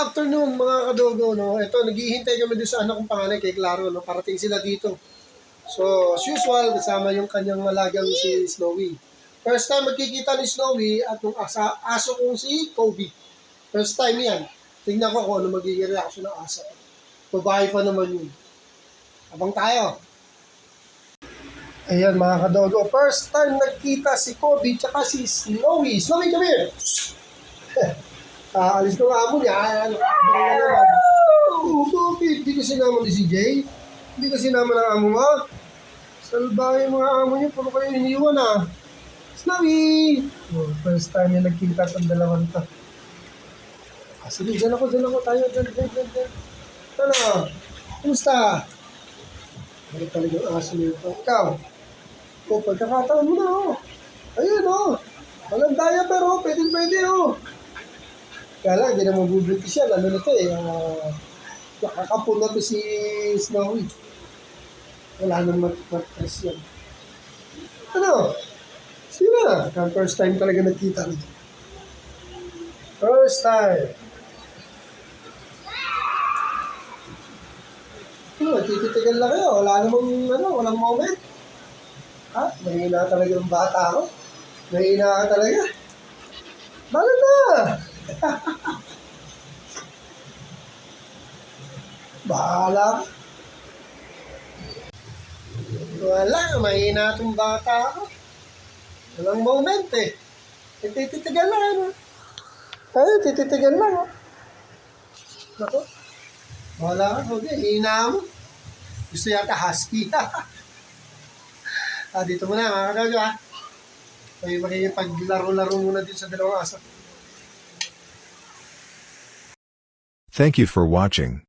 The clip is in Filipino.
afternoon mga kadogo, no? Ito, naghihintay kami doon sa anak kong panganay kay Claro, no? Parating sila dito. So, as usual, kasama yung kanyang malagang si Snowy. First time magkikita ni Snowy at yung aso kong si Kobe. First time yan. Tingnan ko kung ano magiging reaction ng aso. Babae pa naman yun. Abang tayo. Ayan mga kadogo, first time nagkita si Kobe tsaka si Snowy. Snowy, come here! Alis ng amo niya. Bakit? Hindi ko sinama ni si Jay. Hindi ko sinama ng amo mo. Salbahe yung mga amo niya. Puro kayo iniwan ah. Snowy! Oh, first time niya nagkita sa dalawang to. Sige, dyan ako. Tayo, dyan. Ano? Kumusta? Balik talaga yung aso niyo. Ikaw? O, pagkakataon mo na oh. Ayun oh. Walang daya pero pwede oh. Kaya lang, hindi na mabubulti siya. Lalo na ito eh. Nakakapon na ito si Snowy. Wala nang matres yan. Ano? Sige na. First time talaga nagkita nito. First time. Tititigan lang kayo. Wala namang walang moment. Ha? Mahina talaga yung bata ako. Mahina ka talaga. Bakit na? Bahala ka. Wala, mahina itong bata ako. Walang moment eh. Tititigan lang ano. Tayo, tititigan lang oh. Naku. Bahala ka. Okay, hina mo. Gusto yata husky. Dito muna mga kadogo ha. May makikipaglaro-laro muna din sa dalawang aso. Thank you for watching.